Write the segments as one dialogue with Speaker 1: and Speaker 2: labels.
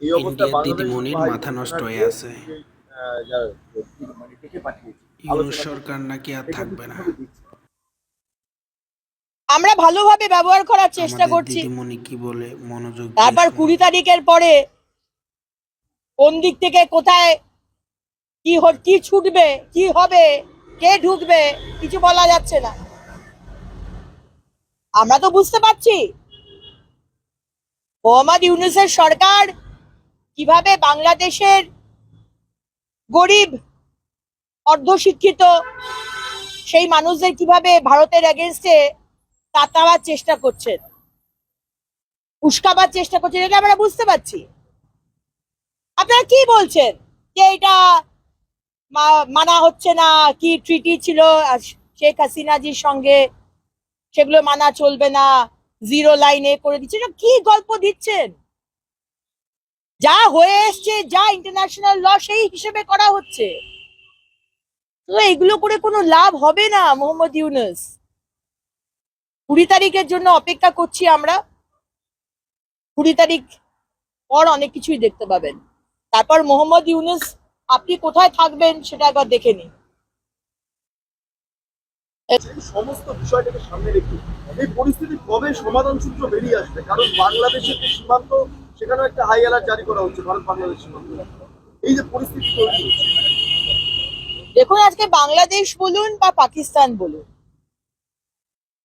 Speaker 1: এই অবস্থায়
Speaker 2: ইন্ডিয়ার
Speaker 1: বাংলাদেশ
Speaker 2: দিদিমণির
Speaker 1: ভাই
Speaker 2: মাথা নষ্ট হয়ে
Speaker 1: ওনাকে
Speaker 2: আছে।
Speaker 1: যে যা মানে ডেকে পাঠিয়েছে
Speaker 2: ইউনূস
Speaker 1: আলোচনা করতে,
Speaker 2: সরকার নাকি আর
Speaker 1: এটাকে
Speaker 2: থাকবে না।
Speaker 1: কিভাবে দেখছেন?
Speaker 3: আমরা ভালোভাবে ব্যবহার করার চেষ্টা
Speaker 2: আমাদের
Speaker 3: করছি।
Speaker 2: দিদিমণি কি বলে মনোযোগ দিয়ে
Speaker 3: তারপর
Speaker 2: শুনুন।
Speaker 3: 20 তারিখের পরে কোন দিক থেকে কোথায় কি ছুটবে, কি হবে, কে ঢুকবে, কিছু বলা যাচ্ছে না। আমরা তো বুঝতে পারছি মোহাম্মদ ইউনূসের সরকার কিভাবে বাংলাদেশের গরিব, অর্ধশিক্ষিত সেই মানুষদের কিভাবে ভারতের এগেনস্টে তাতাবার চেষ্টা করছেন, উস্কাবার চেষ্টা করছেন, এটা আমরা বুঝতে পারছি। আপনারা কি বলছেন যে এটা মানা হচ্ছে না, কি ট্রিটি ছিল শেখ হাসিনাজির সঙ্গে, সেগুলো মানা চলবে না, জিরো লাইনে করে দিচ্ছে, কি গল্প দিচ্ছেন? যা হয়ে এসছে, যা ইন্টারন্যাশনাল ল সেই হিসেবে করা হচ্ছে। তো এগুলো করে কোনো লাভ হবে না মোহাম্মদ ইউনূস। 20 তারিখের জন্য অপেক্ষা করছি আমরা। 20 তারিখ পর অনেক কিছুই দেখতে পাবেন। তারপর মোহাম্মদ ইউনূস আপনি কোথায় থাকবেন সেটা একবার দেখে নিন।
Speaker 1: এই সমস্ত বিষয়টাকে সামনে রেখে এই পরিস্থিতি কবে সমাধান সূত্র বেরিয়ে আসবে? কারণ বাংলাদেশের যে সীমান্ত, সেখানেও একটা হাই অ্যালার্ট জারি করা হচ্ছে ভারত বাংলাদেশ সীমান্ত। এই যে পরিস্থিতি তৈরি হচ্ছে,
Speaker 3: দেখুন, আজকে বাংলাদেশ বলুন বা পাকিস্তান বলুন,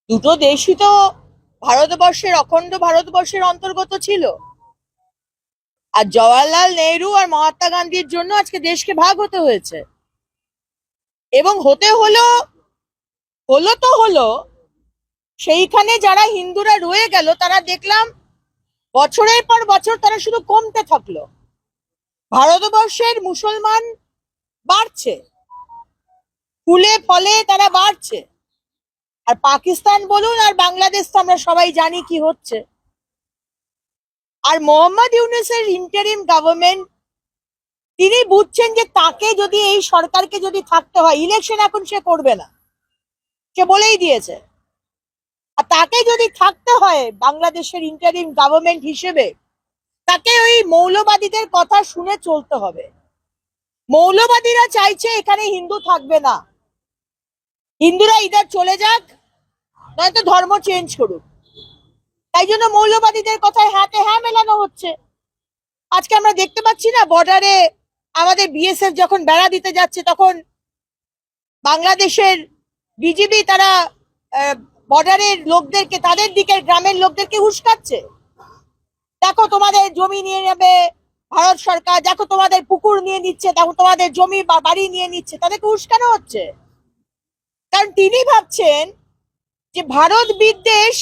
Speaker 3: দুটো দেশই তো ভারতবর্ষের, অখণ্ড ভারতবর্ষের অন্তর্গত ছিল। আর জওয়াহরলাল নেহরু আর মহাত্মা গান্ধীর জন্য আজকে দেশকে ভাগ হতে হয়েছে, এবং হতে হলো তো হলো সেইখানে যারা হিন্দুরা রয়ে গেল, তারা দেখলাম বছরের পর বছর তারা শুধু কমতে থাকলো। ভারতবর্ষের মুসলমান বাড়ছে, ফুলে ফলে তারা বাড়ছে। আর পাকিস্তান বলুন আর বাংলাদেশ তো আমরা সবাই জানি কি হচ্ছে। আর মোহাম্মদ ইউনূসের ইন্টারিম গভর্নমেন্ট, তিনি বুঝছেন যে তাকে যদি, এই সরকারকে যদি থাকতে হয়, ইলেকশন এখন সে করবে না, সে বলেই দিয়েছে। আর তাকে যদি থাকতে হয় বাংলাদেশের ইন্টারিম গভর্নমেন্ট হিসেবে, তাকে ওই মৌলবাদীদের কথা শুনে চলতে হবে। মৌলবাদীরা চাইছে এখানে হিন্দু থাকবে না, হিন্দুরা ইদার চলে যাক, নয়তো ধর্ম চেঞ্জ করুক। তাই জন্য মৌলবাদীদের কথায় হাতে হ্যাঁ মেলানো হচ্ছে। আজকে আমরা দেখতে পাচ্ছি না, বর্ডারে আমাদের বিএসএফ যখন বেড়া দিতে যাচ্ছে, তখন বাংলাদেশের বিজিবি তারা বর্ডারের লোকদেরকে, তাদের দিকের গ্রামের লোকদেরকে উস্কাচ্ছে। দেখো তোমাদের জমি নিয়ে নেবে ভারত সরকার, দেখো তোমাদের পুকুর নিয়ে নিচ্ছে, দেখো তোমাদের জমি বা বাড়ি নিয়ে নিচ্ছে, তাদেরকে উস্কানো হচ্ছে। কারণ তিনি ভাবছেন যে ভারত বিদ্বেষ,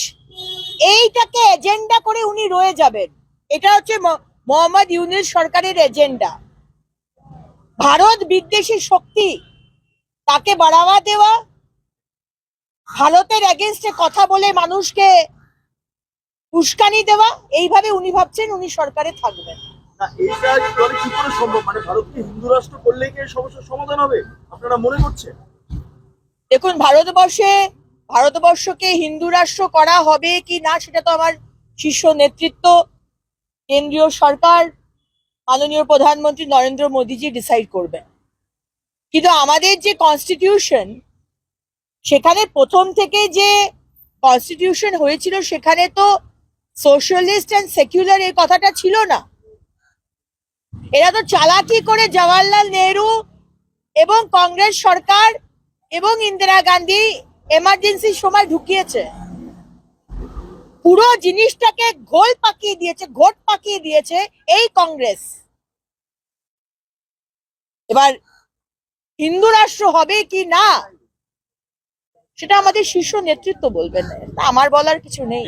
Speaker 3: এইটাকে এজেন্ডা করে উনি রয়ে যাবেন। এটা হচ্ছে মোহাম্মদ ইউনূস সরকারের এজেন্ডা। ভারত বিদ্বেষী শক্তি, তাকে বাড়াওয়া দেওয়া, ভারতের এগেনস্টে কথা বলে মানুষকে উস্কানি দেওয়া, এইভাবে উনি ভাবছেন উনি সরকারে থাকবেন।
Speaker 1: না এইটা মানে কি করে সম্ভব? মানে ভারতকে হিন্দু রাষ্ট্র করলেই কি এই সমস্যার সমাধান হবে আপনারা মনে করছেন?
Speaker 3: দেখুন, ভারতবর্ষকে হিন্দু রাষ্ট্র করা হবে কি না, সেটা তো আমার শীর্ষ নেতৃত্ব, কেন্দ্রীয় সরকার, মাননীয় প্রধানমন্ত্রী নরেন্দ্র মোদীজি ডিসাইড করবেন। কিন্তু আমাদের যে কনস্টিটিউশন, সেখানে প্রথম থেকে যে কনস্টিটিউশন হয়েছিল, সেখানে তো সোশ্যালিস্ট অ্যান্ড সেকুলার এই কথাটা ছিল না। এরা তো চালাকি করে জওয়াহরলাল নেহরু এবং কংগ্রেস সরকার এবং ইন্দিরা গান্ধী এমার্জেন্সির সময় ঢুকিয়েছে। পুরো জিনিসটাকে ঘোট পাকিয়ে দিয়েছে এই কংগ্রেস। এবার হিন্দু রাষ্ট্র হবে কি না, সেটা আমাদের শীর্ষ নেতৃত্ব বলবেন, আমার বলার কিছু নেই।